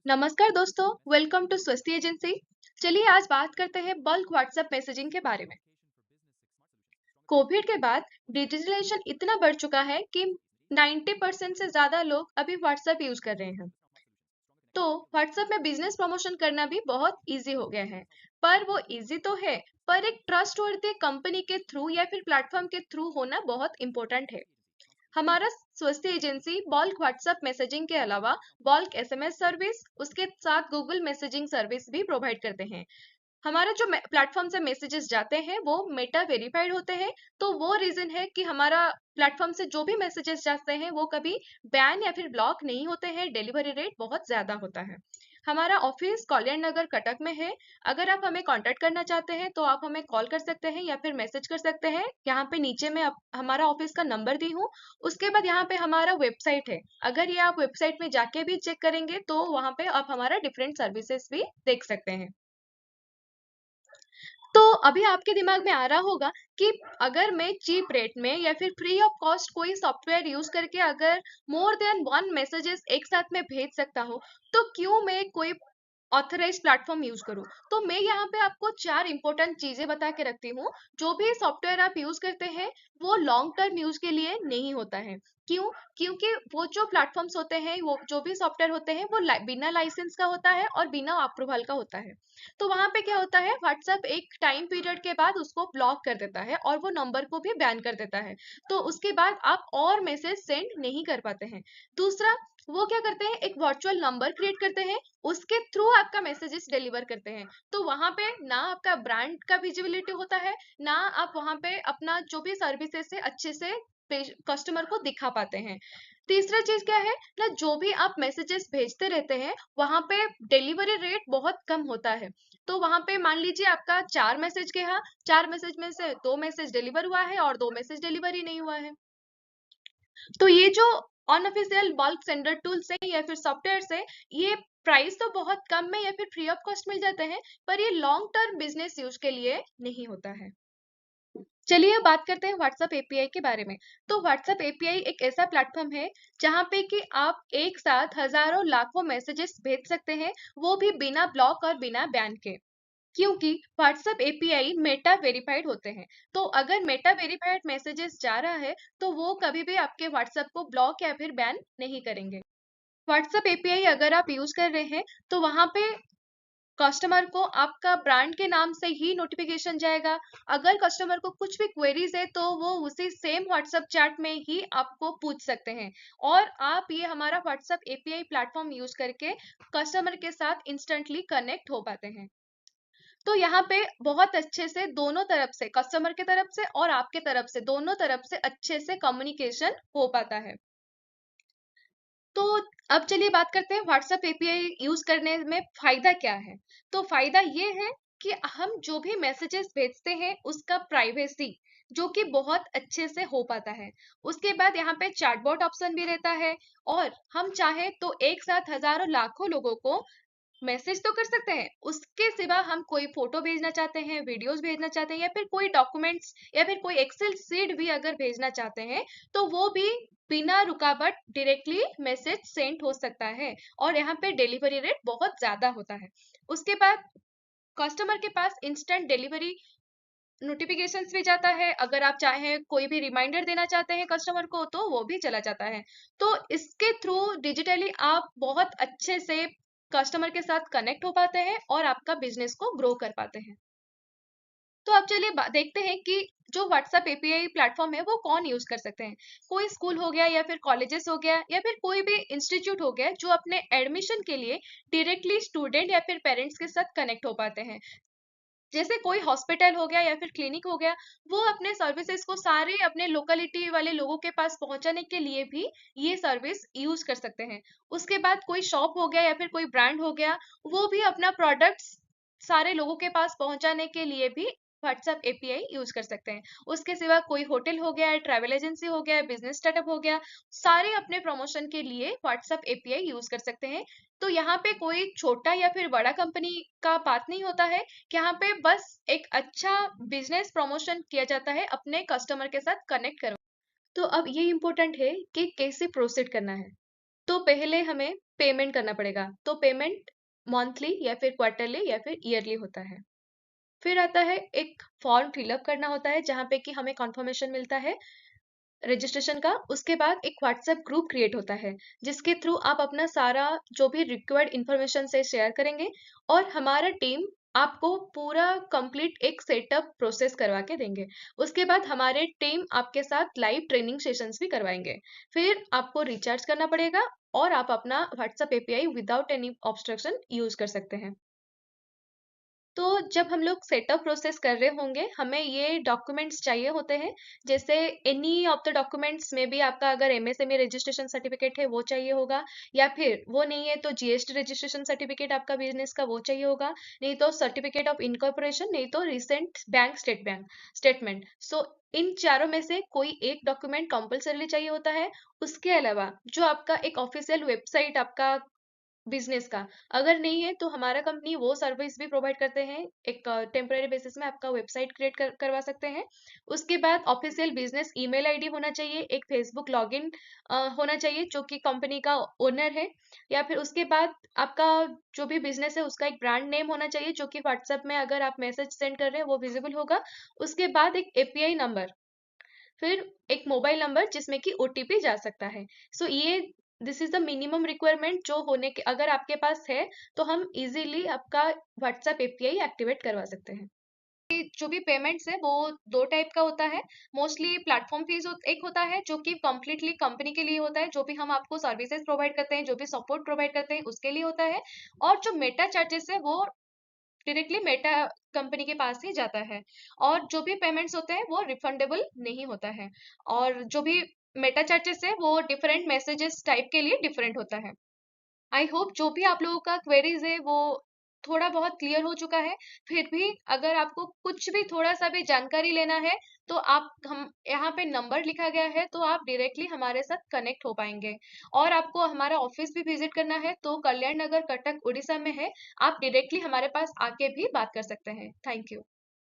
नमस्कार दोस्तों, welcome to स्वस्ति एजेंसी। चलिए आज बात करते हैं बल्क व्हाट्सएप मैसेजिंग के बारे में। कोविड के बाद डिजिटलाइजेशन इतना बढ़ चुका है कि 90% से ज्यादा लोग अभी व्हाट्सएप यूज कर रहे हैं। तो व्हाट्सएप में बिजनेस प्रमोशन करना भी बहुत इजी हो गया है। पर वो इजी तो है, पर एक ट्रस्टवर्दी कंपनी के थ्रू या फिर प्लेटफॉर्म के थ्रू होना बहुत इंपॉर्टेंट है। हमारा स्वस्ति एजेंसी बल्क व्हाट्सएप मैसेजिंग के अलावा बल्क एसएमएस सर्विस, उसके साथ गूगल मैसेजिंग सर्विस भी प्रोवाइड करते हैं। हमारा जो प्लेटफॉर्म से मैसेजेस जाते हैं वो मेटा वेरीफाइड होते हैं। तो वो रीजन है कि हमारा प्लेटफॉर्म से जो भी मैसेजेस जाते हैं वो कभी बैन या फिर ब्लॉक नहीं होते हैं। डिलीवरी रेट बहुत ज्यादा होता है। हमारा ऑफिस कल्याण नगर कटक में है। अगर आप हमें कांटेक्ट करना चाहते हैं तो आप हमें कॉल कर सकते हैं या फिर मैसेज कर सकते हैं। यहाँ पे नीचे में हमारा ऑफिस का नंबर दी हूँ। उसके बाद यहाँ पे हमारा वेबसाइट है। अगर ये आप वेबसाइट में जाके भी चेक करेंगे तो वहाँ पे आप हमारा डिफरेंट सर्विसेज भी देख सकते हैं। तो अभी आपके दिमाग में आ रहा होगा कि अगर मैं चीप रेट में या फिर फ्री ऑफ कॉस्ट कोई सॉफ्टवेयर यूज करके अगर मोर देन वन मैसेजेस एक साथ में भेज सकता हूँ, तो क्यों मैं कोई ऑथराइज प्लेटफॉर्म यूज करूँ। तो मैं यहाँ पे आपको चार इंपॉर्टेंट चीजें बता के रखती हूँ। जो भी सॉफ्टवेयर आप यूज करते हैं वो लॉन्ग टर्म यूज के लिए नहीं होता है। क्यों? क्योंकि वो जो प्लेटफॉर्म्स होते हैं, वो जो भी सॉफ्टवेयर होते हैं वो बिना लाइसेंस का होता है और बिना अप्रूवल का होता है। तो वहां पे क्या होता है, व्हाट्सएप एक टाइम पीरियड के बाद उसको ब्लॉक कर देता है और वो नंबर को भी बैन कर देता है। तो उसके बाद आप और मैसेज सेंड नहीं कर पाते हैं। दूसरा, वो क्या करते हैं, एक वर्चुअल नंबर क्रिएट करते हैं, उसके थ्रू आपका मैसेजेस डिलीवर करते हैं। तो वहां पे ना आपका ब्रांड का विजिबिलिटी होता है, ना आप वहां पे अपना जो भी सर्विसेज है अच्छे से कस्टमर को दिखा पाते हैं। तीसरा चीज क्या है ना, जो भी आप मैसेजेस भेजते रहते हैं वहां पे डिलीवरी रेट बहुत कम होता है। तो वहां पे मान लीजिए आपका 4 मैसेज गया, 4 मैसेज में से 2 मैसेज डिलीवर हुआ है और 2 मैसेज डिलीवरी नहीं हुआ है। तो ये जो अनऑफिशियल बल्क सेंडर टूल्स है या फिर सॉफ्टवेयर है, ये प्राइस तो बहुत कम में या फिर फ्री ऑफ कॉस्ट मिल जाते हैं, पर ये लॉन्ग टर्म बिजनेस यूज के लिए नहीं होता है। चलिए अब बात करते हैं व्हाट्सएप एपीआई के बारे में। तो व्हाट्सएप एपीआई एक ऐसा प्लेटफॉर्म है जहां पे कि आप एक साथ हजारों लाखों मैसेजेस भेज सकते हैं, वो भी बिना ब्लॉक और बिना बैन के। क्योंकि व्हाट्सएप एपीआई मेटा वेरीफाइड होते हैं। तो अगर मेटा वेरीफाइड मैसेजेस जा रहा है तो वो कभी भी आपके व्हाट्सएप को ब्लॉक या फिर बैन नहीं करेंगे। व्हाट्सएप एपीआई अगर आप यूज कर रहे हैं तो वहां पे कस्टमर को आपका ब्रांड के नाम से ही नोटिफिकेशन जाएगा। अगर कस्टमर को कुछ भी क्वेरीज है तो वो उसी सेम व्हाट्सएप चैट में ही आपको पूछ सकते हैं। और आप ये हमारा व्हाट्सएप एपीआई प्लेटफॉर्म यूज करके कस्टमर के साथ इंस्टेंटली कनेक्ट हो पाते हैं। तो यहाँ पे बहुत अच्छे से दोनों तरफ से, कस्टमर के तरफ से और आपके तरफ से, दोनों तरफ से अच्छे से कम्युनिकेशन हो पाता है। तो अब चलिए बात करते हैं व्हाट्सएप एपीआई यूज करने में फायदा क्या है। तो फायदा ये है कि हम जो भी मैसेजेस भेजते हैं उसका प्राइवेसी जो कि बहुत अच्छे से हो पाता है। उसके बाद यहाँ पे चैटबॉट ऑप्शन भी रहता है। और हम चाहे तो एक साथ हजारों लाखों लोगों को मैसेज तो कर सकते हैं, उसके सिवा हम कोई फोटो भेजना चाहते हैं, वीडियोस भेजना चाहते हैं या फिर कोई डॉक्यूमेंट्स या फिर कोई एक्सेल सीट भी अगर भेजना चाहते हैं तो वो भी बिना रुकावट डायरेक्टली मैसेज सेंड हो सकता है। और यहाँ पे डिलीवरी रेट बहुत ज्यादा होता है। उसके बाद कस्टमर के पास इंस्टेंट डिलीवरी नोटिफिकेशंस भी जाता है। अगर आप चाहें कोई भी रिमाइंडर देना चाहते हैं कस्टमर को तो वो भी चला जाता है। तो इसके थ्रू डिजिटली आप बहुत अच्छे से कस्टमर के साथ कनेक्ट हो पाते हैं और आपका बिजनेस को ग्रो कर पाते हैं। तो अब चलिए देखते हैं कि जो व्हाट्सएप एपीआई प्लेटफॉर्म है वो कौन यूज कर सकते हैं। कोई स्कूल हो गया या फिर कॉलेजेस हो गया या फिर कोई भी इंस्टीट्यूट हो गया जो अपने एडमिशन के लिए डायरेक्टली स्टूडेंट या फिर पेरेंट्स के साथ कनेक्ट हो पाते हैं। जैसे कोई हॉस्पिटल हो गया या फिर क्लिनिक हो गया, वो अपने सर्विसेज को सारे अपने लोकेलिटी वाले लोगों के पास पहुंचाने के लिए भी ये सर्विस यूज कर सकते हैं। उसके बाद कोई शॉप हो गया या फिर कोई ब्रांड हो गया, वो भी अपना प्रोडक्ट्स सारे लोगों के पास पहुंचाने के लिए भी व्हाट्सएप एपीआई यूज कर सकते हैं। उसके सिवा कोई होटल हो गया, ट्रैवल एजेंसी हो गया, बिजनेस स्टार्टअप हो गया, सारे अपने प्रमोशन के लिए व्हाट्सएप एपीआई यूज कर सकते हैं। तो यहाँ पे कोई छोटा या फिर बड़ा कंपनी का बात नहीं होता है। यहाँ पे बस एक अच्छा बिजनेस प्रमोशन किया जाता है अपने कस्टमर के साथ कनेक्ट करो। तो अब ये इम्पोर्टेंट है कि कैसे प्रोसीड करना है। तो पहले हमें पेमेंट करना पड़ेगा। तो पेमेंट मंथली या फिर क्वार्टरली या फिर ईयरली होता है। फिर आता है एक फॉर्म फिलअप करना होता है जहाँ पे कि हमें कंफर्मेशन मिलता है रजिस्ट्रेशन का। उसके बाद एक व्हाट्सएप ग्रुप क्रिएट होता है जिसके थ्रू आप अपना सारा जो भी रिक्वायर्ड इंफॉर्मेशन से शेयर करेंगे, और हमारा टीम आपको पूरा कंप्लीट एक सेटअप प्रोसेस करवा के देंगे। उसके बाद हमारे टीम आपके साथ लाइव ट्रेनिंग सेशंस भी करवाएंगे। फिर आपको रिचार्ज करना पड़ेगा और आप अपना WhatsApp API without any obstruction use कर सकते हैं। तो जब हम लोग सेटअप प्रोसेस कर रहे होंगे, हमें ये डॉक्यूमेंट्स चाहिए होते हैं। जैसे एनी ऑफ द डॉक्यूमेंट्स में भी आपका अगर एमएसएमई रजिस्ट्रेशन सर्टिफिकेट है वो चाहिए होगा, या फिर वो नहीं है तो जीएसटी रजिस्ट्रेशन सर्टिफिकेट आपका बिजनेस का वो चाहिए होगा, नहीं तो सर्टिफिकेट ऑफ इनकॉर्पोरेशन, नहीं तो रिसेंट बैंक स्टेटमेंट। सो इन चारों में से कोई एक डॉक्यूमेंट कंपलसरीली चाहिए होता है। उसके अलावा जो आपका एक ऑफिशियल वेबसाइट आपका बिजनेस का अगर नहीं है, तो हमारा कंपनी वो सर्विस भी प्रोवाइड करते हैं। एक टेम्पररी बेसिस में आपका वेबसाइट क्रिएट करवा सकते हैं। उसके बाद ऑफिशियल बिजनेस ईमेल आईडी होना चाहिए, एक फेसबुक लॉगिन होना चाहिए जो कि कंपनी का ओनर है, या फिर उसके बाद आपका जो भी बिजनेस है उसका एक ब्रांड नेम होना चाहिए जो कि व्हाट्सएप में अगर आप मैसेज सेंड कर रहे हैं वो विजिबल होगा। उसके बाद एक एपीआई नंबर, फिर एक मोबाइल नंबर जिसमें कि ओटीपी जा सकता है। सो ये this is the minimum requirement जो होने के अगर आपके पास है तो हम इजीली आपका व्हाट्सएप एपीआई एक्टिवेट करवा सकते हैं। जो भी पेमेंट्स है वो दो टाइप का होता है। मोस्टली प्लेटफॉर्म फीस एक होता है जो कि कंप्लीटली कंपनी के लिए होता है, जो भी हम आपको सर्विसेज प्रोवाइड करते हैं, जो भी सपोर्ट प्रोवाइड करते हैं उसके लिए होता है। और जो मेटा चार्जेस है वो डायरेक्टली मेटा कंपनी के पास ही जाता है। और जो भी पेमेंट्स होते हैं वो रिफंडेबल नहीं होता है। और जो भी मेटा चार्जेस है वो डिफरेंट मैसेजेस टाइप के लिए डिफरेंट होता है। आई होप जो भी आप लोगों का क्वेरीज है वो थोड़ा बहुत क्लियर हो चुका है। फिर भी अगर आपको कुछ भी थोड़ा सा भी जानकारी लेना है तो आप हम यहाँ पे नंबर लिखा गया है तो आप डायरेक्टली हमारे साथ कनेक्ट हो पाएंगे। और आपको हमारा ऑफिस भी विजिट करना है तो कल्याण नगर कटक उड़ीसा में है। आप डायरेक्टली हमारे पास आके भी बात कर सकते हैं। Thank you.